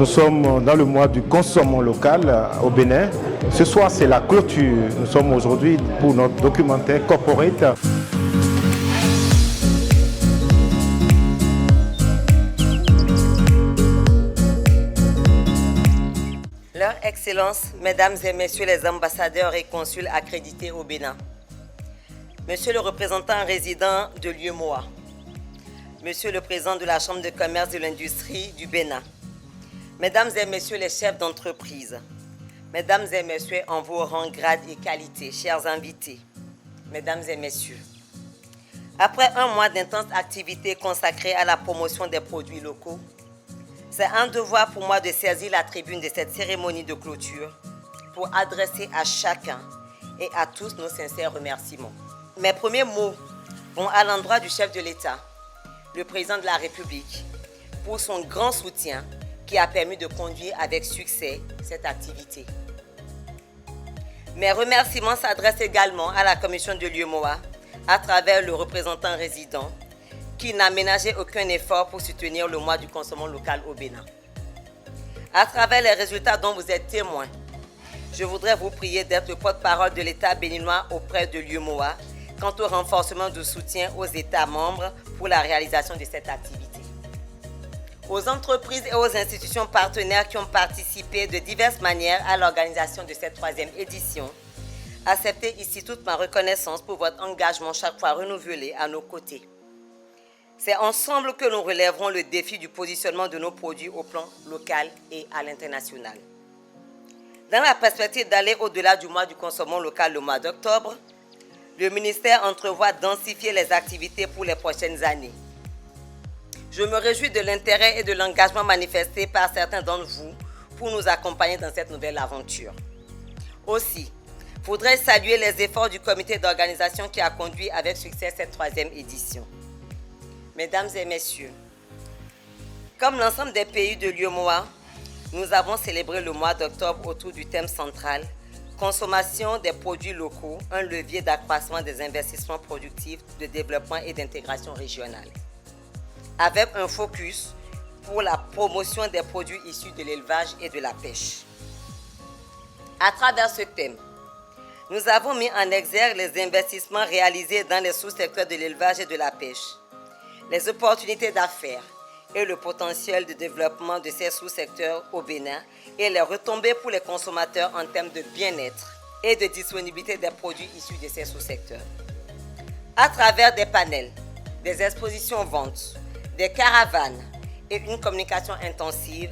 Nous sommes dans le mois du consommant local au Bénin. Ce soir, c'est la clôture. Nous sommes aujourd'hui pour notre documentaire corporate. Leur Excellence, Mesdames et Messieurs les ambassadeurs et consuls accrédités au Bénin, Monsieur le représentant résident de l'UEMOA, Monsieur le président de la Chambre de commerce et de l'industrie du Bénin, Mesdames et Messieurs les chefs d'entreprise, Mesdames et Messieurs en vos rangs, grades et qualités, chers invités, Mesdames et Messieurs, après un mois d'intenses activités consacrées à la promotion des produits locaux, c'est un devoir pour moi de saisir la tribune de cette cérémonie de clôture pour adresser à chacun et à tous nos sincères remerciements. Mes premiers mots vont à l'endroit du chef de l'État, le président de la République, pour son grand soutien qui a permis de conduire avec succès cette activité. Mes remerciements s'adressent également à la commission de l'UEMOA à travers le représentant résident qui n'a ménagé aucun effort pour soutenir le mois du consommant local au Bénin. À travers les résultats dont vous êtes témoins, je voudrais vous prier d'être le porte-parole de l'État béninois auprès de l'UEMOA quant au renforcement du soutien aux États membres pour la réalisation de cette activité. Aux entreprises et aux institutions partenaires qui ont participé de diverses manières à l'organisation de cette 3e édition, acceptez ici toute ma reconnaissance pour votre engagement chaque fois renouvelé à nos côtés. C'est ensemble que nous relèverons le défi du positionnement de nos produits au plan local et à l'international. Dans la perspective d'aller au-delà du mois du consommant local le mois d'octobre, le ministère entrevoit densifier les activités pour les prochaines années. Je me réjouis de l'intérêt et de l'engagement manifesté par certains d'entre vous pour nous accompagner dans cette nouvelle aventure. Aussi, faudrait saluer les efforts du comité d'organisation qui a conduit avec succès cette 3e édition. Mesdames et Messieurs, comme l'ensemble des pays de l'UEMOA, nous avons célébré le mois d'octobre autour du thème central « Consommation des produits locaux, un levier d'accroissement des investissements productifs, de développement et d'intégration régionale », avec un focus pour la promotion des produits issus de l'élevage et de la pêche. À travers ce thème, nous avons mis en exergue les investissements réalisés dans les sous-secteurs de l'élevage et de la pêche, les opportunités d'affaires et le potentiel de développement de ces sous-secteurs au Bénin et les retombées pour les consommateurs en termes de bien-être et de disponibilité des produits issus de ces sous-secteurs. À travers des panels, des expositions ventes, des caravanes et une communication intensive,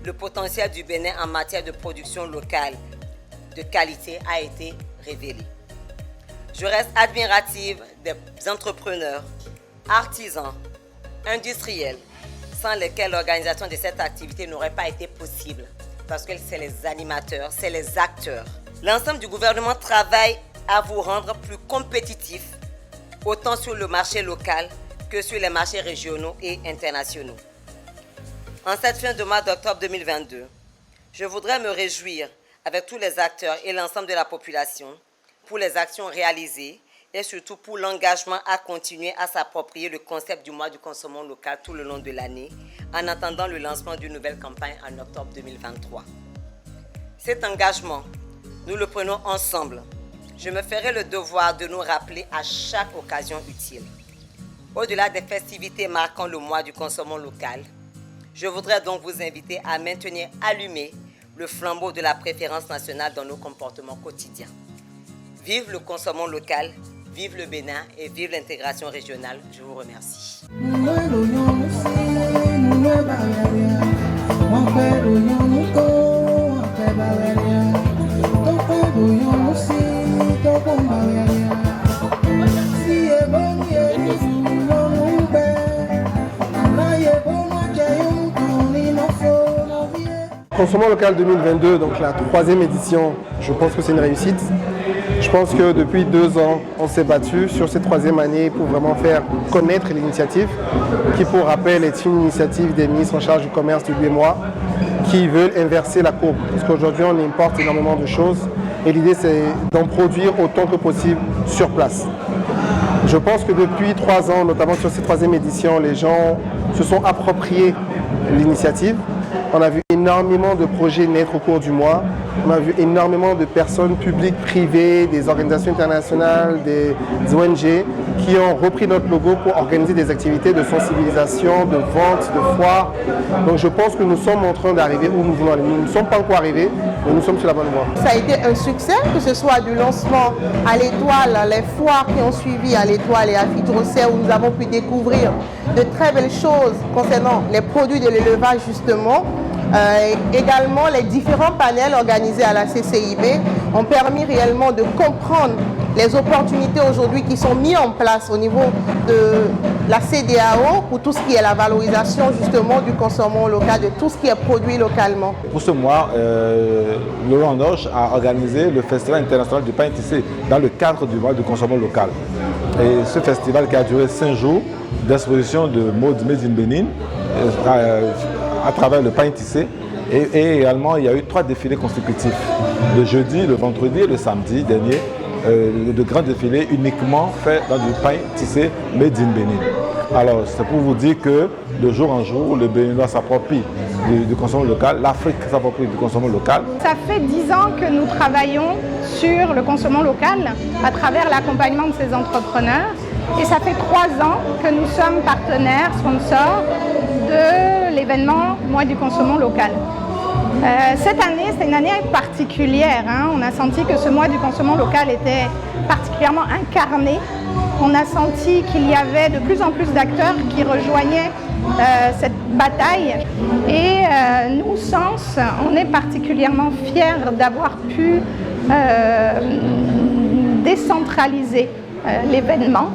le potentiel du Bénin en matière de production locale de qualité a été révélé. Je reste admirative des entrepreneurs, artisans, industriels, sans lesquels l'organisation de cette activité n'aurait pas été possible, parce que c'est les animateurs, c'est les acteurs. L'ensemble du gouvernement travaille à vous rendre plus compétitifs, autant sur le marché local que sur les marchés régionaux et internationaux. En cette fin de mois d'octobre 2022, je voudrais me réjouir avec tous les acteurs et l'ensemble de la population pour les actions réalisées et surtout pour l'engagement à continuer à s'approprier le concept du mois du consommant local tout le long de l'année en attendant le lancement d'une nouvelle campagne en octobre 2023. Cet engagement, nous le prenons ensemble. Je me ferai le devoir de nous rappeler à chaque occasion utile. Au-delà des festivités marquant le mois du consommant local, je voudrais donc vous inviter à maintenir allumé le flambeau de la préférence nationale dans nos comportements quotidiens. Vive le consommant local, vive le Bénin et vive l'intégration régionale. Je vous remercie. Consommant local 2022, donc la 3e édition, je pense que c'est une réussite. Je pense que depuis 2 ans, on s'est battu sur cette 3e année pour vraiment faire connaître l'initiative, qui pour rappel est une initiative des ministres en charge du commerce du UEMOA, qui veulent inverser la courbe. Parce qu'aujourd'hui, on importe énormément de choses et l'idée c'est d'en produire autant que possible sur place. Je pense que depuis 3 ans, notamment sur cette 3e édition, les gens se sont appropriés l'initiative. On a vu énormément énormément de projets naître au cours du mois. On a vu énormément de personnes publiques, privées, des organisations internationales, des ONG qui ont repris notre logo pour organiser des activités de sensibilisation, de vente, de foire. Donc je pense que nous sommes en train d'arriver où nous voulons aller. Nous ne sommes pas encore arrivés, mais nous sommes sur la bonne voie. Ça a été un succès, que ce soit du lancement à l'Étoile, les foires qui ont suivi à l'Étoile et à Fitrocet, où nous avons pu découvrir de très belles choses concernant les produits de l'élevage justement. Également, les différents panels organisés à la CCIB ont permis réellement de comprendre les opportunités aujourd'hui qui sont mises en place au niveau de la CEDEAO pour tout ce qui est la valorisation justement du consommation local, de tout ce qui est produit localement. Pour ce mois, Laurent Noche a organisé le Festival international du pain tissé dans le cadre du mois du consommation local. Et ce festival qui a duré 5 jours d'exposition de mode Made in Benin à travers le pain tissé. Et également, il y a eu 3 défilés consécutifs. Le jeudi, le vendredi et le samedi dernier, de grands défilés uniquement faits dans du pain tissé Made in Benin. Alors, c'est pour vous dire que de jour en jour, le Béninois s'approprie du consommation local, l'Afrique s'approprie du consommation local. Ça fait 10 ans que nous travaillons sur le consommation local à travers l'accompagnement de ces entrepreneurs. Et ça fait 3 ans que nous sommes partenaires, sponsors de l'événement Mois du consommation local. Cette année, c'est une année particulière. On a senti que ce mois du consommation local était particulièrement incarné. On a senti qu'il y avait de plus en plus d'acteurs qui rejoignaient cette bataille. Et nous, Sens, on est particulièrement fiers d'avoir pu décentraliser l'événement,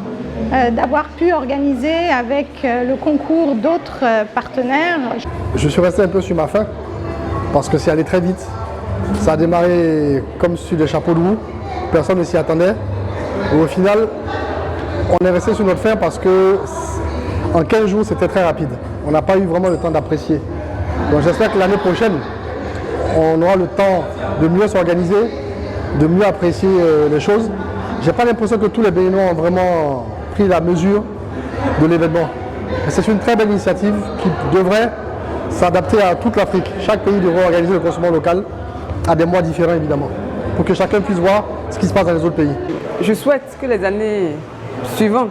d'avoir pu organiser avec le concours d'autres partenaires. Je suis resté un peu sur ma faim parce que c'est allé très vite. Ça a démarré comme sur les chapeaux de roue, personne ne s'y attendait. Et au final, on est resté sur notre faim parce que en 15 jours, c'était très rapide. On n'a pas eu vraiment le temps d'apprécier. Donc j'espère que l'année prochaine, on aura le temps de mieux s'organiser, de mieux apprécier les choses. Je n'ai pas l'impression que tous les Béninois ont vraiment pris la mesure de l'événement. C'est une très belle initiative qui devrait s'adapter à toute l'Afrique. Chaque pays devrait organiser le consommation local à des mois différents évidemment, pour que chacun puisse voir ce qui se passe dans les autres pays. Je souhaite que les années suivantes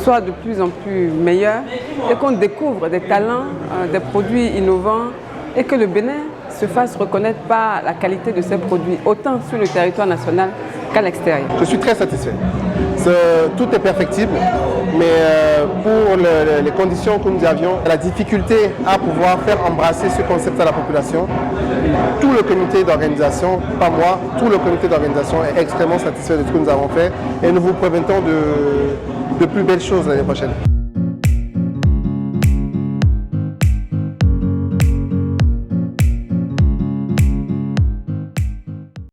soient de plus en plus meilleures et qu'on découvre des talents, des produits innovants et que le Bénin se fasse reconnaître par la qualité de ses produits, autant sur le territoire national qu'à l'extérieur. Je suis très satisfait. Tout est perfectible, mais pour les conditions que nous avions, la difficulté à pouvoir faire embrasser ce concept à la population, tout le comité d'organisation, pas moi, tout le comité d'organisation est extrêmement satisfait de ce que nous avons fait et nous vous préventons de plus belles choses l'année prochaine.